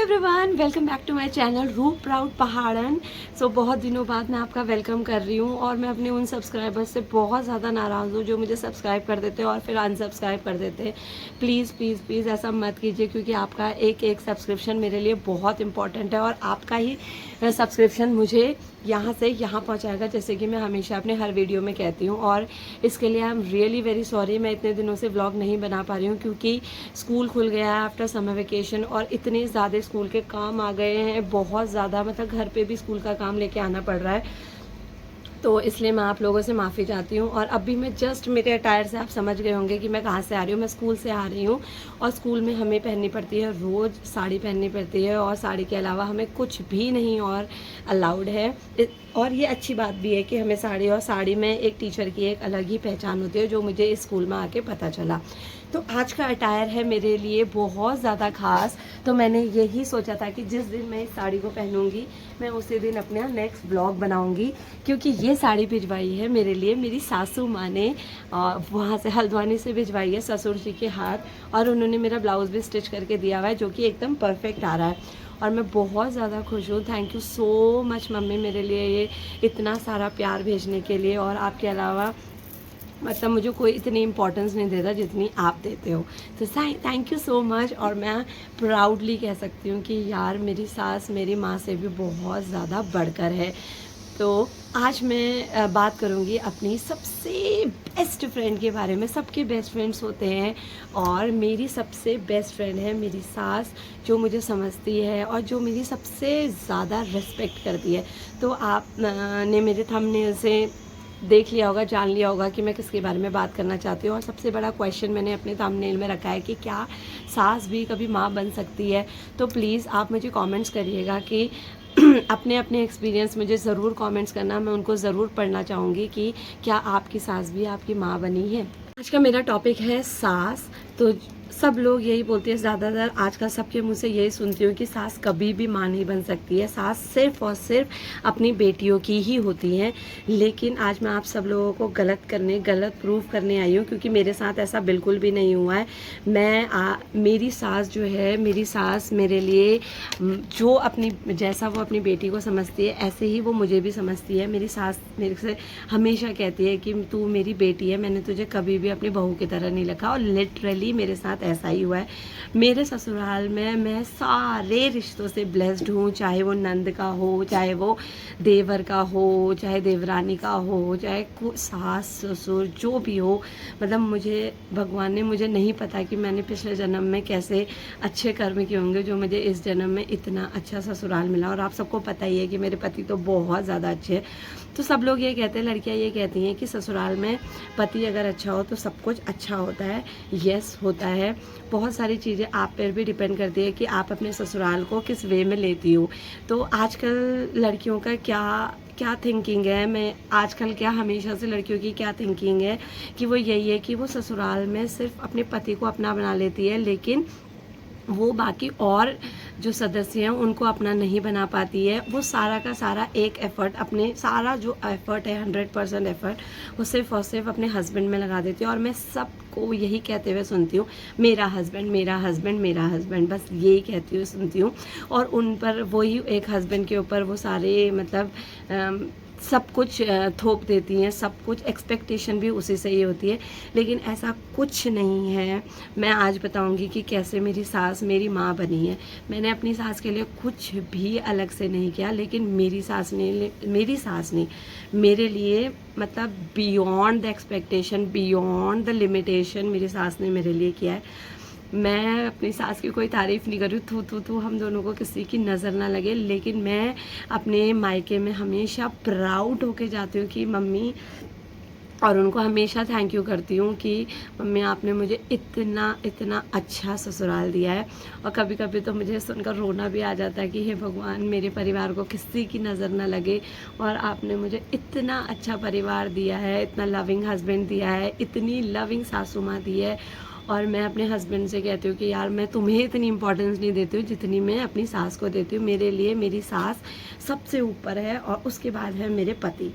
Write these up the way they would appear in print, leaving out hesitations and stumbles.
Everyone, welcome back to my channel Roop proud Pahadan. So बहुत दिनों बाद मैं आपका वेलकम कर रही हूँ और मैं अपने उन सब्सक्राइबर्स से बहुत ज़्यादा नाराज़ हूँ जो मुझे सब्सक्राइब कर देते हैं और फिर अनसब्सक्राइब कर देते हैं। प्लीज़ प्लीज़ प्लीज़ ऐसा मत कीजिए, क्योंकि आपका एक एक सब्सक्रिप्शन मेरे लिए बहुत इंपॉर्टेंट है और आपका ही सब्सक्रिप्शन मुझे यहाँ से यहाँ पहुँचाएगा, जैसे कि मैं हमेशा अपने हर वीडियो में कहती हूँ। और इसके लिए I am really very sorry, मैं इतने दिनों से व्लॉग नहीं बना पा रही हूँ क्योंकि स्कूल खुल गया है आफ्टर समर वेकेशन और इतने ज़्यादा स्कूल के काम आ गए हैं, बहुत ज़्यादा, मतलब घर पे भी स्कूल का काम लेके आना पड़ रहा है। तो इसलिए मैं आप लोगों से माफ़ी चाहती हूँ। और अभी मैं जस्ट मेरे अटायर से आप समझ गए होंगे कि मैं कहाँ से आ रही हूँ। मैं स्कूल से आ रही हूँ और स्कूल में हमें पहननी पड़ती है, रोज़ साड़ी पहननी पड़ती है और साड़ी के अलावा हमें कुछ भी नहीं और अलाउड है। और ये अच्छी बात भी है कि हमें साड़ी, और साड़ी में एक टीचर की एक अलग ही पहचान होती है जो मुझे इस स्कूल में आके पता चला। तो आज का अटायर है मेरे लिए बहुत ज़्यादा ख़ास। तो मैंने यही सोचा था कि जिस दिन मैं इस साड़ी को पहनूंगी मैं उसी दिन अपना नेक्स्ट ब्लॉग बनाऊंगी, क्योंकि ये साड़ी भिजवाई है मेरे लिए मेरी सासू माँ ने, वहाँ से हल्द्वानी से भिजवाई है ससुर जी के हाथ। और उन्होंने मेरा ब्लाउज़ भी स्टिच करके दिया हुआ है जो कि एकदम परफेक्ट आ रहा है और मैं बहुत ज़्यादा खुश हूँ। Thank you so much mummy, मेरे लिए ये इतना सारा प्यार भेजने के लिए। और आपके अलावा मतलब मुझे कोई इतनी इम्पोर्टेंस नहीं देता जितनी आप देते हो, तो थैंक यू सो मच। और मैं प्राउडली कह सकती हूँ कि यार मेरी सास मेरी माँ से भी बहुत ज़्यादा बढ़कर है। तो आज मैं बात करूँगी अपनी सबसे बेस्ट फ्रेंड के बारे में। सबके बेस्ट फ्रेंड्स होते हैं और मेरी सबसे बेस्ट फ्रेंड है मेरी सास, जो मुझे समझती है और जो मेरी सबसे ज़्यादा रिस्पेक्ट करती है। तो आप ने मेरे थंबनेल से देख लिया होगा, जान लिया होगा कि मैं किसके बारे में बात करना चाहती हूँ। और सबसे बड़ा क्वेश्चन मैंने अपने थंबनेल में रखा है कि क्या सास भी कभी माँ बन सकती है। तो प्लीज़ आप मुझे कमेंट्स करिएगा कि अपने अपने एक्सपीरियंस मुझे ज़रूर कमेंट्स करना, मैं उनको ज़रूर पढ़ना चाहूँगी कि क्या आपकी सास भी आपकी माँ बनी है। आज का मेरा टॉपिक है सास। तो सब लोग यही बोलते हैं, ज़्यादातर आजकल सबके मुंह से यही सुनती हूँ कि सास कभी भी माँ नहीं बन सकती है, सास सिर्फ और सिर्फ अपनी बेटियों की ही होती हैं। लेकिन आज मैं आप सब लोगों को गलत प्रूव करने आई हूँ, क्योंकि मेरे साथ ऐसा बिल्कुल भी नहीं हुआ है। मेरी सास जो है, मेरी सास मेरे लिए जो अपनी, जैसा वो अपनी बेटी को समझती है ऐसे ही वो मुझे भी समझती है। मेरी सास मेरे से हमेशा कहती है कि तू मेरी बेटी है, मैंने तुझे कभी भी अपनी बहू की तरह नहीं रखा। और लिटरली मेरे साथ ऐसा ही हुआ है। मेरे ससुराल में मैं सारे रिश्तों से ब्लेस्ड हूँ, चाहे वो नंद का हो, चाहे वो देवर का हो, चाहे देवरानी का हो, चाहे सास ससुर जो भी हो। मतलब मुझे भगवान ने, मुझे नहीं पता कि मैंने पिछले जन्म में कैसे अच्छे कर्म किए होंगे जो मुझे इस जन्म में इतना अच्छा ससुराल मिला। और आप सबको पता ही है कि मेरे पति तो बहुत ज़्यादा अच्छे हैं। तो सब लोग ये कहते हैं, लड़कियां ये कहती हैं कि ससुराल में पति अगर अच्छा हो तो सब कुछ अच्छा होता है। यस, होता है। बहुत सारी चीज़ें आप पर भी डिपेंड करती है कि आप अपने ससुराल को किस वे में लेती हो। तो आजकल लड़कियों का क्या थिंकिंग है, मैं आजकल क्या हमेशा से लड़कियों की क्या थिंकिंग है कि वो यही है कि वो ससुराल में सिर्फ अपने पति को अपना बना लेती है, लेकिन वो बाकी और जो सदस्य हैं उनको अपना नहीं बना पाती है। वो सारा का सारा एक एफ़र्ट, अपने सारा जो एफ़र्ट है 100% एफ़र्ट वो सिर्फ और सिर्फ अपने हस्बैंड में लगा देती है। और मैं सबको यही कहते हुए सुनती हूँ, मेरा हस्बैंड मेरा हस्बैंड मेरा हस्बैंड, बस यही कहती हूँ, सुनती हूँ। और उन पर वही एक हस्बैंड के ऊपर वो सारे मतलब सब कुछ थोप देती हैं, सब कुछ एक्सपेक्टेशन भी उसी से ही होती है। लेकिन ऐसा कुछ नहीं है। मैं आज बताऊंगी कि कैसे मेरी सास मेरी माँ बनी है। मैंने अपनी सास के लिए कुछ भी अलग से नहीं किया, लेकिन मेरी सास ने मेरे लिए मतलब beyond the expectation, beyond the limitation मेरी सास ने मेरे लिए किया है। मैं अपनी सास की कोई तारीफ़ नहीं कर रही, थू हम दोनों को किसी की नज़र ना लगे। लेकिन मैं अपने मायके में हमेशा प्राउड होके जाती हूँ कि मम्मी, और उनको हमेशा थैंक यू करती हूँ कि मम्मी आपने मुझे इतना इतना अच्छा ससुराल दिया है। और कभी कभी तो मुझे सुनकर रोना भी आ जाता है कि हे भगवान, मेरे परिवार को किसी की नज़र ना लगे और आपने मुझे इतना अच्छा परिवार दिया है, इतना लविंग हस्बैंड दिया है, इतनी लविंग सासू माँ दी है। और मैं अपने हस्बैंड से कहती हूँ कि यार मैं तुम्हें इतनी इंपॉर्टेंस नहीं देती हूँ जितनी मैं अपनी सास को देती हूँ। मेरे लिए मेरी सास सबसे ऊपर है और उसके बाद है मेरे पति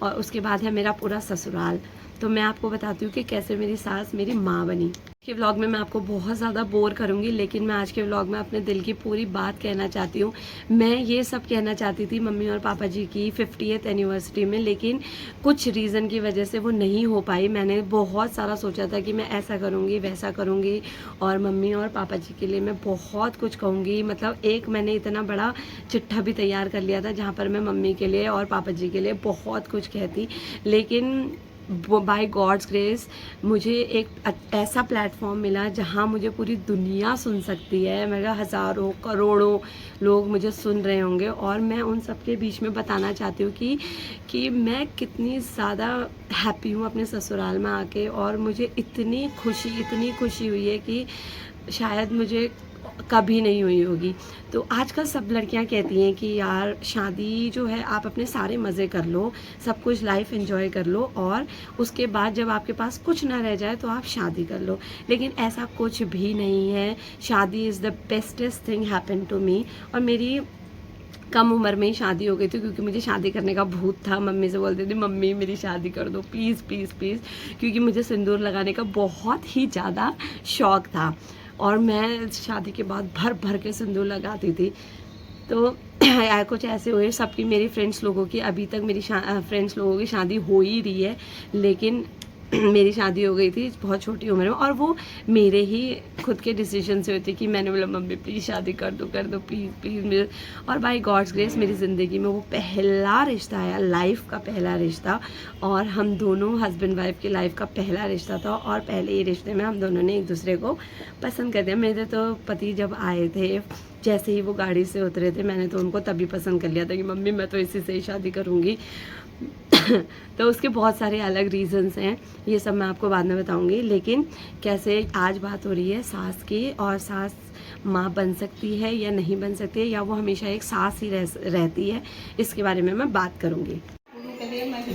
और उसके बाद है मेरा पूरा ससुराल। तो मैं आपको बताती हूँ कि कैसे मेरी सास मेरी माँ बनी। के व्लॉग में मैं आपको बहुत ज़्यादा बोर करूँगी, लेकिन मैं आज के व्लॉग में अपने दिल की पूरी बात कहना चाहती हूँ। मैं ये सब कहना चाहती थी मम्मी और पापा जी की 50th एनिवर्सरी में, लेकिन कुछ रीज़न की वजह से वो नहीं हो पाई। मैंने बहुत सारा सोचा था कि मैं ऐसा करूँगी, वैसा करूँगी, और मम्मी और पापा जी के लिए मैं बहुत कुछ कहूँगी। मतलब एक मैंने इतना बड़ा चिट्ठा भी तैयार कर लिया था जहाँ पर मैं मम्मी के लिए और पापा जी के लिए बहुत कुछ कहती, लेकिन बाय गॉड्स ग्रेस मुझे एक ऐसा प्लेटफॉर्म मिला जहाँ मुझे पूरी दुनिया सुन सकती है। मेरा हज़ारों करोड़ों लोग मुझे सुन रहे होंगे, और मैं उन सब के बीच में बताना चाहती हूँ कि मैं कितनी ज़्यादा हैप्पी हूँ अपने ससुराल में आके, और मुझे इतनी खुशी हुई है कि शायद मुझे कभी नहीं हुई होगी। तो आजकल सब लड़कियां कहती हैं कि यार शादी जो है आप अपने सारे मज़े कर लो, सब कुछ लाइफ एंजॉय कर लो, और उसके बाद जब आपके पास कुछ ना रह जाए तो आप शादी कर लो। लेकिन ऐसा कुछ भी नहीं है। शादी is the bestest thing happen to me. और मेरी कम उम्र में ही शादी हो गई थी, क्योंकि मुझे शादी करने का भूत था। मम्मी से बोलती थी मम्मी मेरी शादी कर दो प्लीज़ प्लीज़ प्लीज़, क्योंकि मुझे सिंदूर लगाने का बहुत ही ज़्यादा शौक़ था, और मैं शादी के बाद भर भर के सिंदूर लगाती थी। तो कुछ ऐसे हुए सबकी, मेरी फ्रेंड्स लोगों की अभी तक मेरी फ्रेंड्स लोगों की शादी हो ही रही है, लेकिन मेरी शादी हो गई थी बहुत छोटी उम्र में, और वो मेरे ही खुद के डिसीजन से हुई थी कि मैंने बोला मम्मी प्लीज़ शादी कर दो प्लीज़ प्लीज़ मेरे। और बाय गॉड्स ग्रेस मेरी ज़िंदगी में वो पहला रिश्ता आया, लाइफ का पहला रिश्ता, और हम दोनों हस्बैंड वाइफ की लाइफ का पहला रिश्ता था। और पहले ही रिश्ते में हम दोनों ने एक दूसरे को पसंद कर दिया। मेरे तो पति जब आए थे, जैसे ही वो गाड़ी से उतरे थे, मैंने तो उनको तभी पसंद कर लिया था कि मम्मी मैं तो इसी से ही शादी करूँगी। तो उसके बहुत सारे अलग रीज़न्स हैं, ये सब मैं आपको बाद में बताऊंगी। लेकिन कैसे आज बात हो रही है सास की, और सास माँ बन सकती है या नहीं बन सकती है, या वो हमेशा एक सास ही रहती है, इसके बारे में मैं बात करूंगी।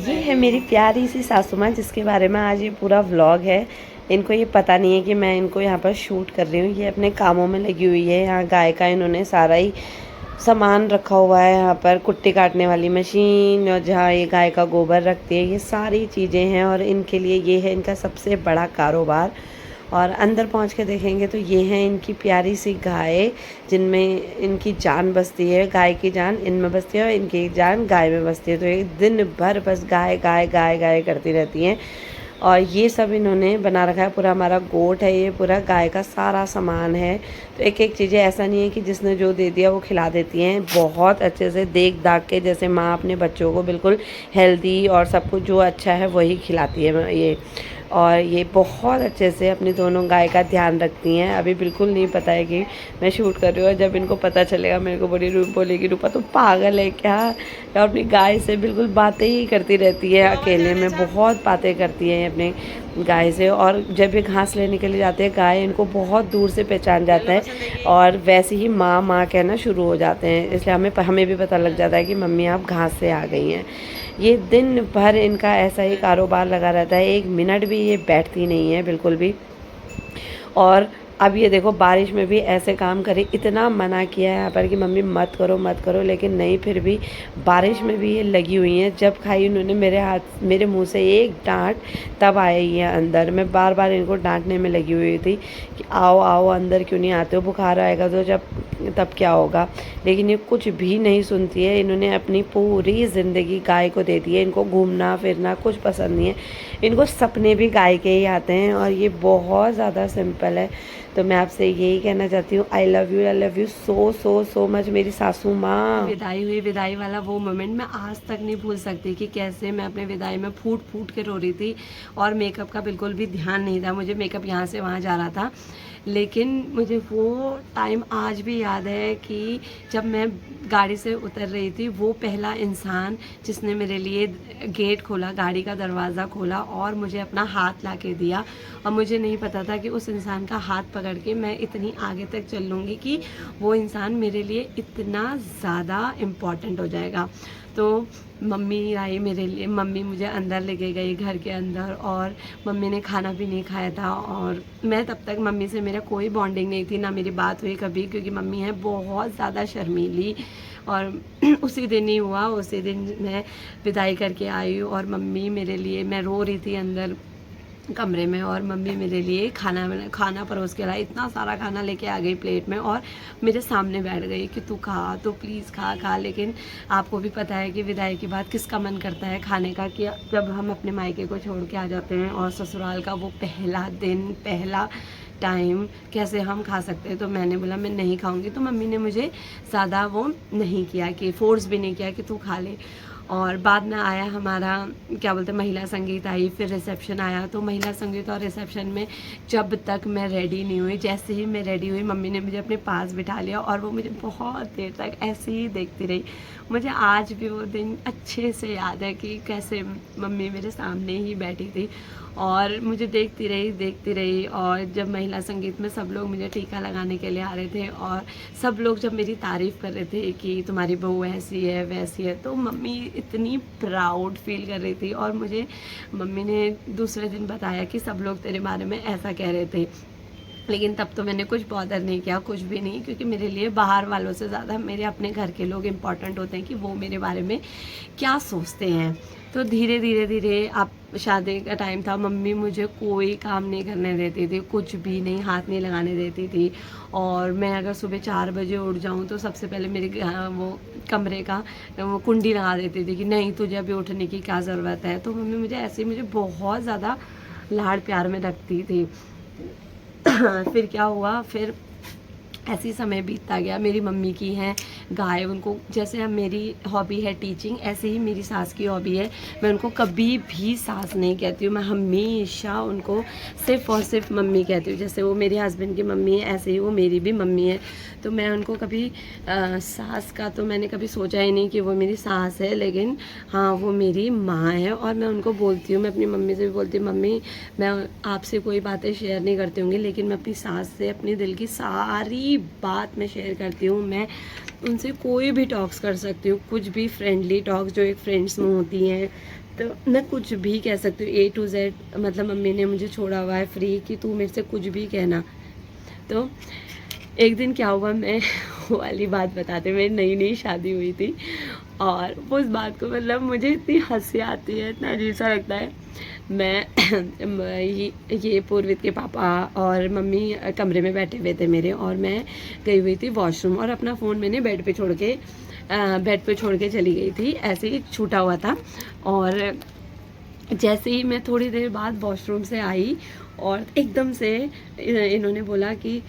ये है मेरी प्यारी सी सासू माँ, जिसके बारे में आज ये पूरा व्लॉग है। इनको ये पता नहीं है कि मैं इनको यहाँ पर शूट कर रही हूँ। ये अपने कामों में लगी हुई है। यहाँ गाय का इन्होंने सारा ही सामान रखा हुआ है, यहाँ पर कुट्टी काटने वाली मशीन, और जहाँ ये गाय का गोबर रखती है, ये सारी चीज़ें हैं। और इनके लिए ये है इनका सबसे बड़ा कारोबार। और अंदर पहुँच के देखेंगे तो ये हैं इनकी प्यारी सी गाय, जिनमें इनकी जान बसती है। गाय की जान इनमें बसती है और इनकी जान गाय में बसती है। तो ये दिन भर बस गाय गाय गाय गाय करती रहती हैं। और ये सब इन्होंने बना रखा है। पूरा हमारा गोट है, ये पूरा गाय का सारा सामान है। तो एक एक चीज़ें, ऐसा नहीं है कि जिसने जो दे दिया वो खिला देती हैं। बहुत अच्छे से देख दाख के, जैसे माँ अपने बच्चों को बिल्कुल हेल्दी और सब कुछ जो अच्छा है वही खिलाती है ये। और ये बहुत अच्छे से अपनी दोनों गाय का ध्यान रखती हैं। अभी बिल्कुल नहीं पता है कि मैं शूट कर रही हूँ, और जब इनको पता चलेगा मेरे को बोलेगी रूपा तो पागल है क्या। और अपनी गाय से बिल्कुल बातें ही करती रहती है, अकेले में बहुत बातें करती है अपने गाय से। और जब ये घास लेने के लिए जाते हैं गाय, इनको बहुत दूर से पहचान जाता है, और वैसे ही माँ माँ कहना शुरू हो जाते हैं। इसलिए हमें भी पता लग जाता है कि मम्मी आप घास से आ गई हैं। ये दिन भर इनका ऐसा ही कारोबार लगा रहता है, एक मिनट भी ये बैठती नहीं है बिल्कुल भी। और अब ये देखो बारिश में भी ऐसे काम करे, इतना मना किया है यहाँ पर कि मम्मी मत करो, लेकिन नहीं, फिर भी बारिश में भी ये लगी हुई हैं। जब खाई उन्होंने मेरे मुंह से एक डांट, तब आई है अंदर। मैं बार बार इनको डांटने में लगी हुई थी कि आओ आओ अंदर क्यों नहीं आते हो, बुखार आएगा तो तब क्या होगा। लेकिन ये कुछ भी नहीं सुनती है। इन्होंने अपनी पूरी ज़िंदगी गाय को दे दी है। इनको घूमना फिरना कुछ पसंद नहीं है, इनको सपने भी गाय के ही आते हैं। और ये बहुत ज़्यादा सिंपल है। तो मैं आपसे यही कहना चाहती हूँ, आई लव यू सो मच मेरी सासू माँ। विदाई वाला वो मोमेंट मैं आज तक नहीं भूल सकती कि कैसे मैं अपने विदाई में फूट के रो रही थी, और मेकअप का बिल्कुल भी ध्यान नहीं था। मुझे मेकअप यहाँ से वहाँ जा रहा था, लेकिन मुझे वो टाइम आज भी याद है कि जब मैं गाड़ी से उतर रही थी, वो पहला इंसान जिसने मेरे लिए गेट खोला, गाड़ी का दरवाज़ा खोला और मुझे अपना हाथ ला के दिया। और मुझे नहीं पता था कि उस इंसान का हाथ पकड़ के मैं इतनी आगे तक चल लूँगी कि वो इंसान मेरे लिए इतना ज़्यादा इम्पॉर्टेंट हो जाएगा। तो मम्मी आई मेरे लिए, मम्मी मुझे अंदर लेके गई घर के अंदर, और मम्मी ने खाना भी नहीं खाया था। और मैं तब तक, मम्मी से मेरा कोई बॉन्डिंग नहीं थी, ना मेरी बात हुई कभी, क्योंकि मम्मी है बहुत ज़्यादा शर्मीली। और उसी दिन ही हुआ, उसी दिन मैं विदाई करके आई, और मम्मी मेरे लिए, मैं रो रही थी अंदर, कमरे में, और मम्मी मेरे लिए खाना परोस के लाई, इतना सारा खाना लेके आ गई प्लेट में और मेरे सामने बैठ गई कि तू खा, तो प्लीज़ खा खा। लेकिन आपको भी पता है कि विदाई के बाद किसका मन करता है खाने का, कि जब हम अपने मायके को छोड़ के आ जाते हैं और ससुराल का वो पहला दिन, पहला टाइम कैसे हम खा सकते हैं। तो मैंने बोला मैं नहीं खाऊंगी, तो मम्मी ने मुझे ज़्यादा वो नहीं किया, कि फोर्स भी नहीं किया कि तू खा ले। और बाद में आया हमारा क्या बोलते हैं, महिला संगीत आई, फिर रिसेप्शन आया। तो महिला संगीत और रिसेप्शन में जब तक मैं रेडी नहीं हुई, जैसे ही मैं रेडी हुई मम्मी ने मुझे अपने पास बिठा लिया और वो मुझे बहुत देर तक ऐसे ही देखती रही। मुझे आज भी वो दिन अच्छे से याद है कि कैसे मम्मी मेरे सामने ही बैठी थी और मुझे देखती रही। और जब महिला संगीत में सब लोग मुझे टीका लगाने के लिए आ रहे थे और सब लोग जब मेरी तारीफ़ कर रहे थे कि तुम्हारी बहू ऐसी है वैसी है, तो मम्मी इतनी प्राउड फील कर रही थी। और मुझे मम्मी ने दूसरे दिन बताया कि सब लोग तेरे बारे में ऐसा कह रहे थे। लेकिन तब तो मैंने कुछ बॉदर नहीं किया, कुछ भी नहीं, क्योंकि मेरे लिए बाहर वालों से ज़्यादा मेरे अपने घर के लोग इम्पॉर्टेंट होते हैं कि वो मेरे बारे में क्या सोचते हैं। तो धीरे धीरे अब शादी का टाइम था, मम्मी मुझे कोई काम नहीं करने देती थी, कुछ भी नहीं, हाथ नहीं लगाने देती थी। और मैं अगर सुबह 4 बजे उठ जाऊँ तो सबसे पहले मेरे वो कमरे का वो कुंडी लगा देती थी कि नहीं तुझे अभी उठने की क्या ज़रूरत है। तो मम्मी मुझे ऐसे ही मुझे बहुत ज़्यादा लाड़ प्यार में रखती थी। फिर क्या हुआ, फिर ऐसे ही समय बीतता गया। मेरी मम्मी की हैं गाय, उनको जैसे अब मेरी हॉबी है टीचिंग, ऐसे ही मेरी सास की हॉबी है। मैं उनको कभी भी सास नहीं कहती हूँ, मैं हमेशा उनको सिर्फ़ और सिर्फ मम्मी कहती हूँ। जैसे वो मेरे हस्बैंड की मम्मी है, ऐसे ही वो मेरी भी मम्मी है। तो मैं उनको कभी सास का तो मैंने कभी सोचा ही नहीं कि वो मेरी सास है, लेकिन हाँ वो मेरी माँ है। और मैं उनको बोलती हूँ, मैं अपनी मम्मी से भी बोलती हूँ, मम्मी मैं आपसे कोई बातें शेयर नहीं करती होंगी, लेकिन मैं अपनी सास से अपने दिल की सारी बात मैं शेयर करती हूँ। मैं उनसे कोई भी टॉक्स कर सकती हूँ, कुछ भी फ्रेंडली टॉक्स जो एक फ्रेंड्स में होती हैं, तो मैं कुछ भी कह सकती हूँ A to Z। मतलब मम्मी ने मुझे छोड़ा हुआ है फ्री कि तू मेरे से कुछ भी कहना। तो एक दिन क्या हुआ, मैं वो वाली बात बताते, मेरी नई नई शादी हुई थी और उस बात को मतलब मुझे इतनी हंसी आती है, इतना अजीब सा लगता है। मैं ये पूर्वित के पापा और मम्मी कमरे में बैठे हुए थे मेरे, और मैं गई हुई थी वॉशरूम और अपना फ़ोन मैंने बेड पे छोड़ के चली गई थी, ऐसे ही छूटा हुआ था। और जैसे ही मैं थोड़ी देर बाद वॉशरूम से आई और एकदम से इन्होंने बोला कि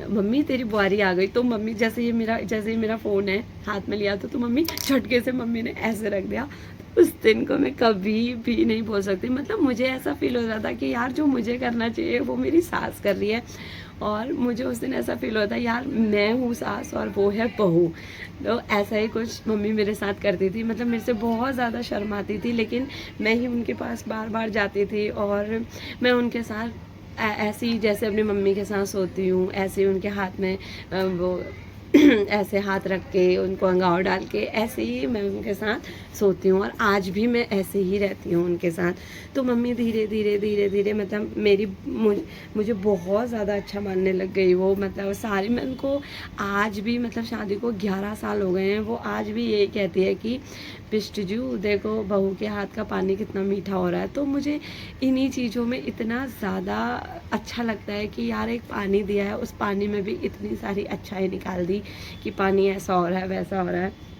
मम्मी तेरी बुआरी आ गई। तो मम्मी जैसे ही मेरा फ़ोन है हाथ में लिया तो मम्मी झटके से मम्मी ने ऐसे रख दिया। उस दिन को मैं कभी भी नहीं भूल सकती। मतलब मुझे ऐसा फील हो रहा था कि यार जो मुझे करना चाहिए वो मेरी सास कर रही है, और मुझे उस दिन ऐसा फील होता है यार मैं हूँ सास और वो है बहू। तो ऐसा ही कुछ मम्मी मेरे साथ करती थी। मतलब मेरे से बहुत ज़्यादा शर्म आती थी, लेकिन मैं ही उनके पास बार बार जाती थी और मैं उनके साथ ऐसे ही जैसे अपनी मम्मी के साथ सोती हूँ, ऐसे ही उनके हाथ में वो ऐसे हाथ रख के उनको अंगाव डाल के ऐसे ही मैं उनके साथ सोती हूँ, और आज भी मैं ऐसे ही रहती हूँ उनके साथ। तो मम्मी धीरे धीरे मतलब मुझे बहुत ज़्यादा अच्छा मानने लग गई वो। मतलब सारी मैं उनको आज भी, मतलब शादी को 11 साल हो गए हैं, वो आज भी यही कहती है कि पिष्टजू देखो बहू के हाथ का पानी कितना मीठा हो रहा है। तो मुझे इन्हीं चीज़ों में इतना ज़्यादा अच्छा लगता है कि यार एक पानी दिया है, उस पानी में भी इतनी सारी अच्छाई निकाल दी कि पानी ऐसा हो रहा है वैसा हो रहा है।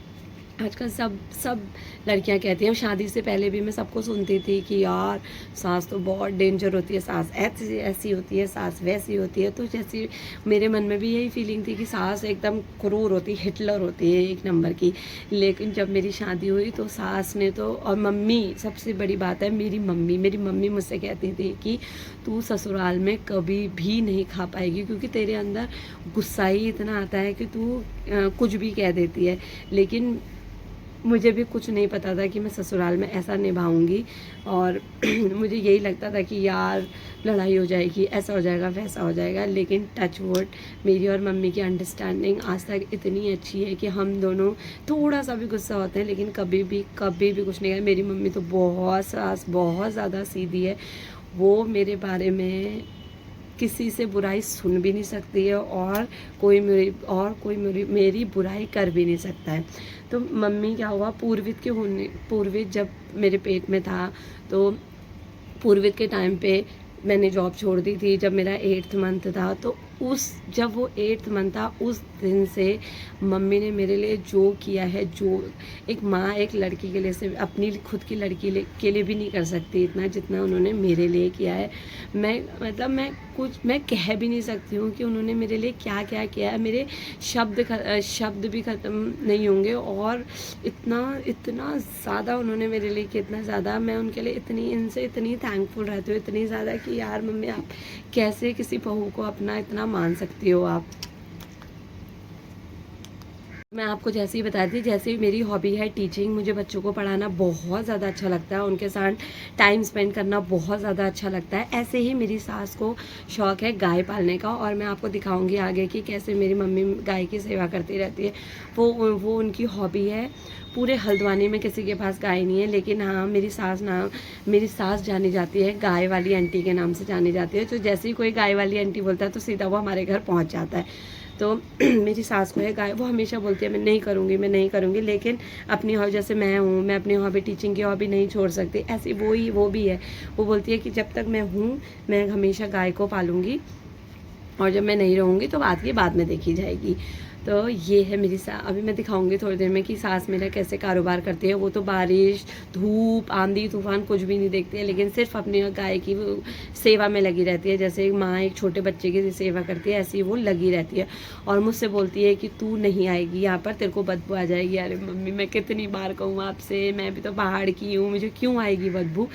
आजकल सब लड़कियां कहती हैं, शादी से पहले भी मैं सबको सुनती थी कि यार सास तो बहुत डेंजर होती है, सास ऐसी होती है, सास वैसी होती है। तो जैसे मेरे मन में भी यही फीलिंग थी कि सास एकदम क्रूर होती है, हिटलर होती है 1 नंबर की। लेकिन जब मेरी शादी हुई तो सास ने तो, और मम्मी सबसे बड़ी बात है, मेरी मम्मी मुझसे कहती थी कि तू ससुराल में कभी भी नहीं खा पाएगी, क्योंकि तेरे अंदर गुस्सा ही इतना आता है कि तू कुछ भी कह देती है। लेकिन मुझे भी कुछ नहीं पता था कि मैं ससुराल में ऐसा निभाऊंगी, और मुझे यही लगता था कि यार लड़ाई हो जाएगी, ऐसा हो जाएगा वैसा हो जाएगा। लेकिन टच वुड मेरी और मम्मी की अंडरस्टैंडिंग आज तक इतनी अच्छी है कि हम दोनों थोड़ा सा भी गुस्सा होते हैं लेकिन कभी भी कुछ नहीं है। मेरी मम्मी तो बहुत ज़्यादा सीधी है, वो मेरे बारे में किसी से बुराई सुन भी नहीं सकती है, और कोई मेरी बुराई कर भी नहीं सकता है। तो मम्मी क्या हुआ, पूर्वित जब मेरे पेट में था तो पूर्वित के टाइम पे मैंने जॉब छोड़ दी थी जब मेरा 8th मंथ था। तो जब वो 8th मंथ था उस दिन से मम्मी ने मेरे लिए जो किया है, जो एक माँ एक लड़की के लिए से अपनी खुद की लड़की के लिए भी नहीं कर सकती इतना जितना उन्होंने मेरे लिए किया है। मैं कह भी नहीं सकती हूँ कि उन्होंने मेरे लिए क्या क्या किया है। मेरे शब्द भी ख़त्म नहीं होंगे। और इतना ज़्यादा उन्होंने मेरे लिए किया, इतना ज़्यादा मैं उनके लिए इनसे इतनी थैंकफुल रहती हूँ, इतनी ज़्यादा कि यार मम्मी आप कैसे किसी बहू को अपना इतना मान सकती हो आप। मैं आपको जैसे ही बता दी, जैसे मेरी हॉबी है टीचिंग, मुझे बच्चों को पढ़ाना बहुत ज़्यादा अच्छा लगता है, उनके साथ टाइम स्पेंड करना बहुत ज़्यादा अच्छा लगता है। ऐसे ही मेरी सास को शौक़ है गाय पालने का, और मैं आपको दिखाऊंगी आगे कि कैसे मेरी मम्मी गाय की सेवा करती रहती है। वो उनकी हॉबी है। पूरे हल्द्वानी में किसी के पास गाय नहीं है, लेकिन हाँ मेरी सास जानी जाती है गाय वाली आंटी के नाम से जानी जाती है। तो जैसे ही कोई गाय वाली आंटी बोलता है तो सीधा वो हमारे घर पहुँच जाता है। तो मेरी सास को है गाय, वो हमेशा बोलती है मैं नहीं करूँगी, लेकिन अपनी हॉबी, जैसे मैं हूँ, मैं अपनी हॉबी टीचिंग की हॉबी नहीं छोड़ सकती, ऐसी वो भी है। वो बोलती है कि जब तक मैं हूँ मैं हमेशा गाय को पालूंगी, और जब मैं नहीं रहूँगी तो बात की बाद में देखी जाएगी। तो ये है मेरी अभी मैं दिखाऊंगी थोड़ी देर में कि सास मेरा कैसे कारोबार करती है। वो तो बारिश, धूप, आंधी तूफान कुछ भी नहीं देखती है, लेकिन सिर्फ अपनी गाय की वो सेवा में लगी रहती है। जैसे माँ एक छोटे बच्चे की सेवा करती है, ऐसी वो लगी रहती है। और मुझसे बोलती है कि तू नहीं आएगी यहाँ पर, तेरे को बदबू आ जाएगी। अरे मम्मी मैं कितनी बार कहूँ आपसे, मैं भी तो पहाड़ की हूँ, मुझे क्यों आएगी बदबू।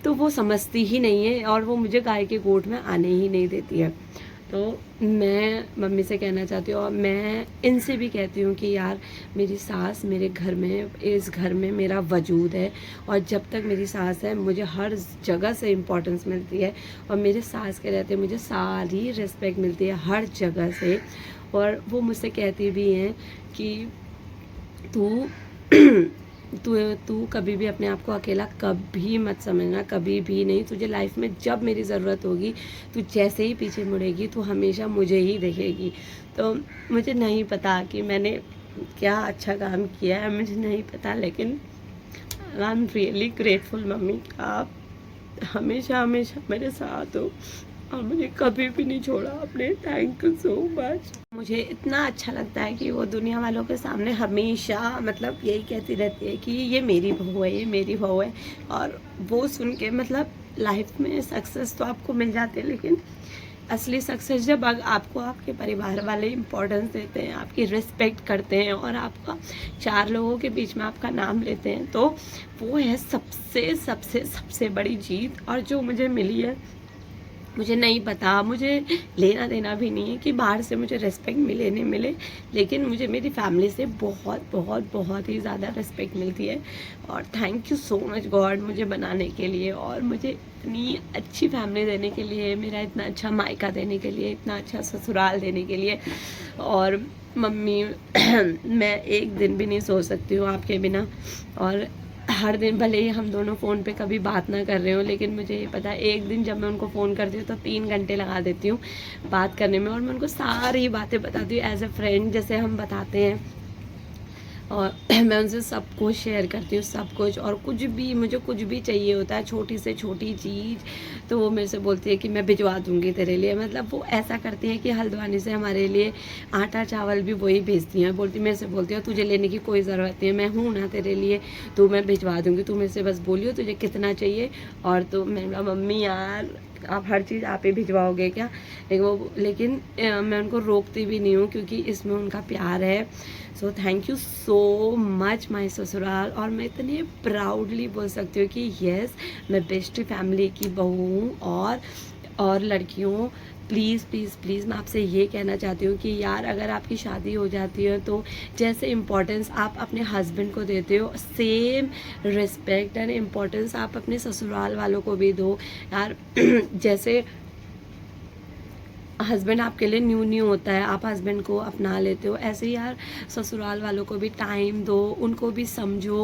तो वो समझती ही नहीं है, और वो मुझे गाय के गोठ में आने ही नहीं देती है। तो मैं मम्मी से कहना चाहती हूँ, और मैं इनसे भी कहती हूँ कि यार मेरी सास मेरे घर में, इस घर में मेरा वजूद है, और जब तक मेरी सास है मुझे हर जगह से इम्पोर्टेंस मिलती है, और मेरे सास के रहते मुझे सारी रिस्पेक्ट मिलती है हर जगह से। और वो मुझसे कहती भी हैं कि तू कभी भी अपने आप को अकेला कभी मत समझना, कभी भी नहीं। तुझे लाइफ में जब मेरी ज़रूरत होगी, तू जैसे ही पीछे मुड़ेगी तू हमेशा मुझे ही देखेगी। तो मुझे नहीं पता कि मैंने क्या अच्छा काम किया है, मुझे नहीं पता, लेकिन I am really grateful mummy, आप हमेशा मेरे साथ हो और मुझे कभी भी नहीं छोड़ा आपने। Thank you so much. मुझे इतना अच्छा लगता है कि वो दुनिया वालों के सामने हमेशा मतलब यही कहती रहती है कि ये मेरी बहू है, ये मेरी बहू है। और वो सुन के मतलब लाइफ में सक्सेस तो आपको मिल जाते हैं, लेकिन असली सक्सेस जब आपको आपके परिवार वाले इम्पोर्टेंस देते हैं, आपकी रिस्पेक्ट करते हैं, और आपका 4 लोगों के बीच में आपका नाम लेते हैं, तो वो है सबसे सबसे सबसे बड़ी जीत। और जो मुझे मिली है, मुझे नहीं पता, मुझे लेना देना भी नहीं है कि बाहर से मुझे रिस्पेक्ट मिले नहीं मिले, लेकिन मुझे मेरी फैमिली से बहुत बहुत बहुत ही ज़्यादा रिस्पेक्ट मिलती है। और thank you so much God मुझे बनाने के लिए, और मुझे इतनी अच्छी फैमिली देने के लिए, मेरा इतना अच्छा मायका देने के लिए, इतना अच्छा ससुराल देने के लिए। और मम्मी मैं एक दिन भी नहीं सो सकती हूँ आपके बिना, और हर दिन भले ही हम दोनों फ़ोन पे कभी बात ना कर रहे हो, लेकिन मुझे ये पता है एक दिन जब मैं उनको फ़ोन करती हूँ तो 3 घंटे लगा देती हूँ बात करने में, और मैं उनको सारी बातें बताती हूँ एज ए फ्रेंड जैसे हम बताते हैं। और मैं उनसे सब कुछ शेयर करती हूँ, सब कुछ। और मुझे कुछ भी चाहिए होता है, छोटी से छोटी चीज़, तो वो मेरे से बोलती है कि मैं भिजवा दूँगी तेरे लिए। मतलब वो ऐसा करती है कि हल्द्वानी से हमारे लिए आटा चावल भी वही भेजती हैं। मेरे से बोलती है तुझे लेने की कोई ज़रूरत नहीं है, मैं हूँ ना तेरे लिए, तो मैं भिजवा दूँगी, तू मेरे से बस बोलियो तुझे कितना चाहिए। और तो मैं बोला मम्मी यार आप हर चीज़ आप ही भिजवाओगे क्या। लेकिन मैं उनको रोकती भी नहीं हूँ, क्योंकि इसमें उनका प्यार है। So thank you so much my ससुराल। और मैं इतने प्राउडली बोल सकती हूँ कि येस मैं बेस्ट फैमिली की बहू हूँ। और लड़कियों प्लीज़ प्लीज़ प्लीज़ मैं आपसे ये कहना चाहती हूँ कि यार अगर आपकी शादी हो जाती है तो जैसे इम्पोर्टेंस आप अपने हस्बैंड को देते हो, सेम रिस्पेक्ट एंड इम्पोर्टेंस आप अपने ससुराल वालों को भी दो यार। जैसे हस्बैंड आपके लिए न्यू न्यू होता है, आप हस्बैंड को अपना लेते हो, ऐसे ही यार ससुराल वालों को भी टाइम दो, उनको भी समझो,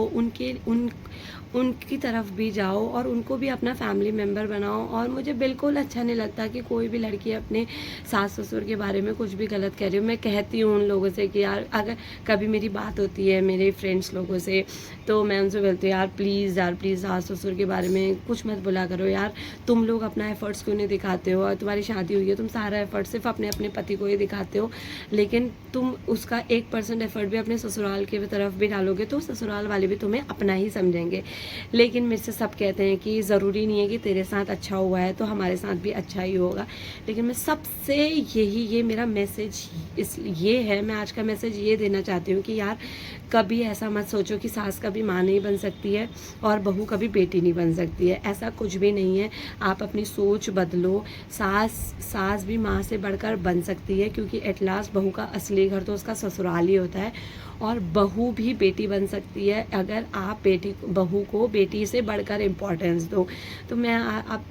उनकी तरफ भी जाओ और उनको भी अपना फैमिली मेम्बर बनाओ। और मुझे बिल्कुल अच्छा नहीं लगता कि कोई भी लड़की अपने सास ससुर के बारे में कुछ भी गलत कह रही हो। मैं कहती हूँ उन लोगों से कि यार अगर कभी मेरी बात होती है मेरे फ्रेंड्स लोगों से, तो मैं उनसे बोलती हूँ यार प्लीज़ सास ससुर के बारे में कुछ मत बोला करो यार, तुम लोग अपना एफर्ट्स क्यों नहीं दिखाते हो, और तुम्हारी शादी हुई है, तुम सारा एफर्ट सिर्फ अपने अपने पति को ही दिखाते हो, लेकिन तुम उसका 1% एफर्ट भी अपने ससुराल की तरफ भी डालोगे तो ससुराल वाले भी तुम्हें अपना ही समझेंगे। लेकिन मेरे से सब कहते हैं कि ज़रूरी नहीं है कि तेरे साथ अच्छा हुआ है तो हमारे साथ भी अच्छा ही होगा। लेकिन मैं सबसे ये मेरा मैसेज ये है, मैं आज का मैसेज ये देना चाहती हूँ कि यार कभी ऐसा मत सोचो कि सास कभी माँ नहीं बन सकती है और बहू कभी बेटी नहीं बन सकती है, ऐसा कुछ भी नहीं है। आप अपनी सोच बदलो, सास भी माँ से बढ़कर बन सकती है, क्योंकि एट लास्ट बहू का असली घर तो उसका ससुराल ही होता है, और बहू भी बेटी बन सकती है अगर आप बहू को बेटी से बढ़कर इम्पोर्टेंस दो। तो मैं आप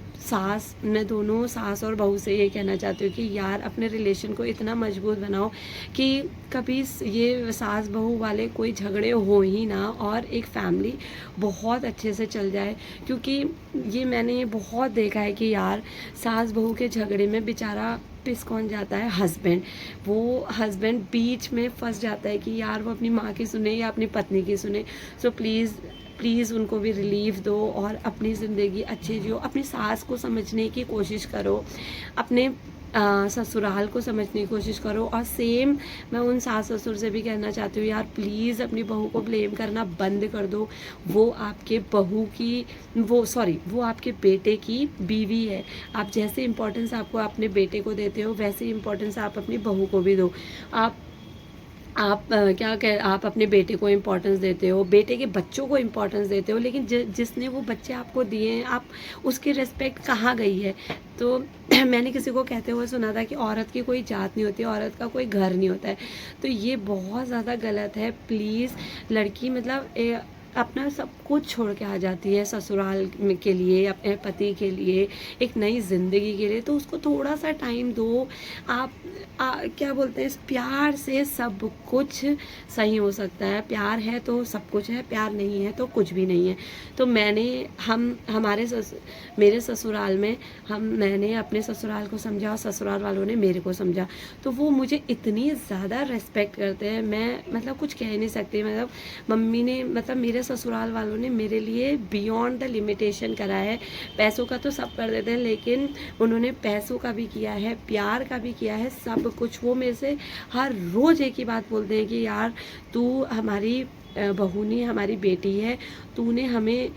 मैं दोनों सास और बहू से ये कहना चाहती हूँ कि यार अपने रिलेशन को इतना मजबूत बनाओ कि कभी ये सास बहू वाले कोई झगड़े हो ही ना, और एक फैमिली बहुत अच्छे से चल जाए। क्योंकि ये मैंने बहुत देखा है कि यार सास बहू के झगड़े में बेचारा पिस कौन जाता है, हस्बैंड। वो हस्बैंड बीच में फंस जाता है कि यार वो अपनी माँ की सुने या अपनी पत्नी की सुने। सो प्लीज़ उनको भी रिलीफ दो और अपनी ज़िंदगी अच्छी जियो, अपनी सास को समझने की कोशिश करो, अपने ससुराल को समझने की कोशिश करो। और सेम मैं उन सास ससुर से भी कहना चाहती हूँ यार प्लीज़ अपनी बहू को ब्लेम करना बंद कर दो। वो आपके वो आपके बेटे की बीवी है। आप जैसे इम्पोर्टेंस आपको अपने बेटे को देते हो वैसे इम्पोर्टेंस आप अपनी बहू को भी दो। आप अपने बेटे को इम्पोर्टेंस देते हो, बेटे के बच्चों को इम्पोर्टेंस देते हो, लेकिन जिसने वो बच्चे आपको दिए हैं, आप उसकी रिस्पेक्ट कहाँ गई है? तो मैंने किसी को कहते हुए सुना था कि औरत की कोई जात नहीं होती, औरत का कोई घर नहीं होता है। तो ये बहुत ज़्यादा गलत है। प्लीज़ लड़की मतलब अपना सब कुछ छोड़ के आ जाती है ससुराल के लिए, अपने पति के लिए, एक नई ज़िंदगी के लिए, तो उसको थोड़ा सा टाइम दो। आप क्या बोलते हैं, प्यार से सब कुछ सही हो सकता है। प्यार है तो सब कुछ है, प्यार नहीं है तो कुछ भी नहीं है। तो मेरे ससुराल में मैंने अपने ससुराल को समझा और ससुराल वालों ने मेरे को समझा, तो वो मुझे इतनी ज़्यादा रेस्पेक्ट करते हैं, मैं मतलब कुछ कह नहीं सकती। मतलब मम्मी ने मेरे ससुराल वालों ने मेरे लिए बियॉन्ड द लिमिटेशन करा है। पैसों का तो सब कर देते हैं, लेकिन उन्होंने पैसों का भी किया है, प्यार का भी किया है, सब कुछ। वो मेरे से हर रोज़ एक ही बात बोलते हैं कि यार तू हमारी बहू नहीं, हमारी बेटी है, तूने हमें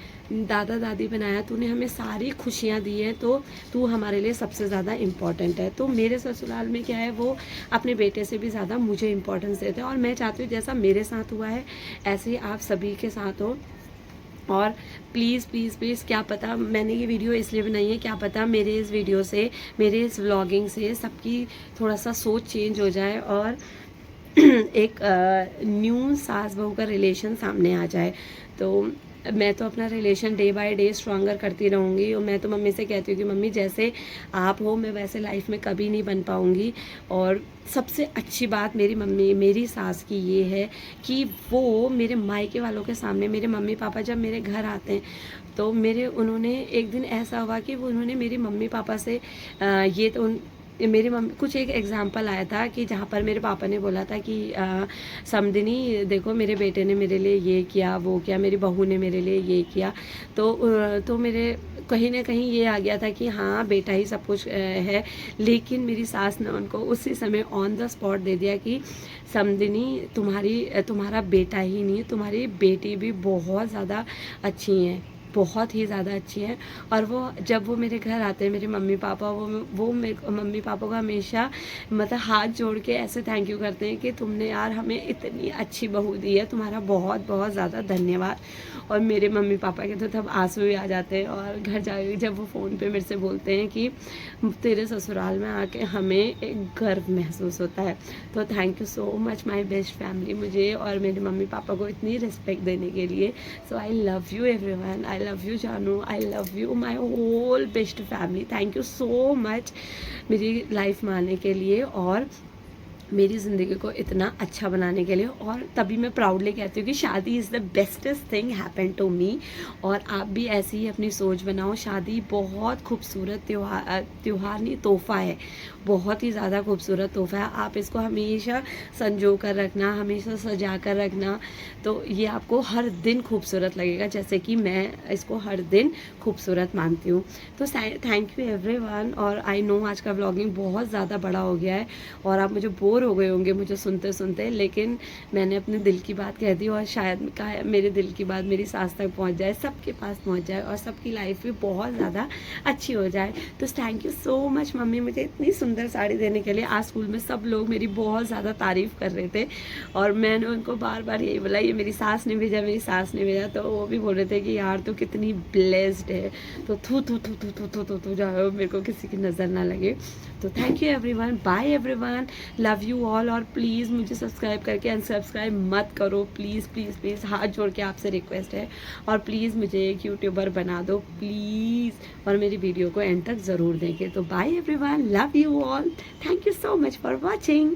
दादा दादी बनाया, तूने हमें सारी खुशियाँ दी हैं, तो तू हमारे लिए सबसे ज़्यादा इम्पॉर्टेंट है। तो मेरे ससुराल में क्या है, वो अपने बेटे से भी ज़्यादा मुझे इम्पोर्टेंस देते हैं, और मैं चाहती हूँ जैसा मेरे साथ हुआ है ऐसे ही आप सभी के साथ हो। और प्लीज़ क्या पता, मैंने ये वीडियो इसलिए बनाई है, क्या पता मेरे इस वीडियो से, मेरे इस व्लॉगिंग से सबकी थोड़ा सा सोच चेंज हो जाए और एक न्यू सास बहू का रिलेशन सामने आ जाए। तो मैं तो अपना relation day by day stronger करती रहूँगी। और मैं तो मम्मी से कहती हूँ कि मम्मी जैसे आप हो मैं वैसे लाइफ में कभी नहीं बन पाऊँगी। और सबसे अच्छी बात मेरी सास की ये है कि वो मेरे मायके वालों के सामने, मेरे मम्मी पापा जब मेरे घर आते हैं तो उन्होंने एक दिन ऐसा हुआ कि उन्होंने मेरे मम्मी पापा से मेरी मम्मी कुछ एक एग्जाम्पल आया था कि जहाँ पर मेरे पापा ने बोला था कि समदिनी देखो मेरे बेटे ने मेरे लिए ये किया वो किया, मेरी बहू ने मेरे लिए ये किया। तो मेरे कहीं ना कहीं ये आ गया था कि हाँ बेटा ही सब कुछ है। लेकिन मेरी सास ने उनको उसी समय ऑन द स्पॉट दे दिया कि समदिनी तुम्हारा बेटा ही नहीं, तुम्हारी बेटी भी बहुत ज़्यादा अच्छी हैं, बहुत ही ज़्यादा अच्छी है। और जब वो मेरे घर आते हैं मेरे मम्मी पापा, वो मम्मी पापा को हमेशा मतलब हाथ जोड़ के ऐसे थैंक यू करते हैं कि तुमने यार हमें इतनी अच्छी बहू दी है, तुम्हारा बहुत बहुत ज़्यादा धन्यवाद। और मेरे मम्मी पापा के तो तब आंसू ही आ जाते हैं। और घर जाके जब वो फ़ोन पे मेरे से बोलते हैं कि तेरे ससुराल में आके हमें एक गर्व महसूस होता है। तो thank you so much my best family, मुझे और मेरे मम्मी पापा को इतनी रिस्पेक्ट देने के लिए। So I love you everyone. I love you जानू, I love you my whole best family. Thank you so much मेरी लाइफ में आने के लिए और मेरी ज़िंदगी को इतना अच्छा बनाने के लिए। और तभी मैं प्राउडली कहती हूँ कि शादी is the bestest thing happen to me. और आप भी ऐसी ही अपनी सोच बनाओ। शादी बहुत खूबसूरत त्यौहार नहीं, तोहफ़ा है, बहुत ही ज़्यादा खूबसूरत तोहफ़ा है। आप इसको हमेशा संजो कर रखना, हमेशा सजा कर रखना, तो ये आपको हर दिन खूबसूरत लगेगा, जैसे कि मैं इसको हर दिन खूबसूरत मानती हूँ। तो थैंक यू एवरीवन। और आई नो आज का व्लॉगिंग बहुत ज़्यादा बड़ा हो गया है और आप मुझे बोर हो गए होंगे मुझे सुनते सुनते, लेकिन मैंने अपने दिल की बात कह दी और शायद कहा मेरे दिल की बात मेरी सास तक पहुंच जाए, सबके पास पहुंच जाए और सबकी लाइफ भी बहुत ज़्यादा अच्छी हो जाए। तो thank you so much mummy मुझे इतनी सुंदर साड़ी देने के लिए। आज स्कूल में सब लोग मेरी बहुत ज़्यादा तारीफ़ कर रहे थे और मैंने उनको बार बार यही बोला ये मेरी सास ने भेजा, मेरी सास ने भेजा। तो वो भी बोल रहे थे कि यार तू कितनी ब्लेस्ड है। तो थू थू थू थू थू थू थू जाओ, मेरे को किसी की नज़र ना लगे। तो thank you everyone, bye everyone, love you all. और प्लीज़ मुझे सब्सक्राइब करके अनसब्सक्राइब मत करो, प्लीज़ प्लीज़ प्लीज़, हाथ जोड़ के आपसे रिक्वेस्ट है। और प्लीज़ मुझे एक यूट्यूबर बना दो प्लीज़, और मेरी वीडियो को एंड तक ज़रूर देखें। तो bye everyone, love you all, thank you so much for watching.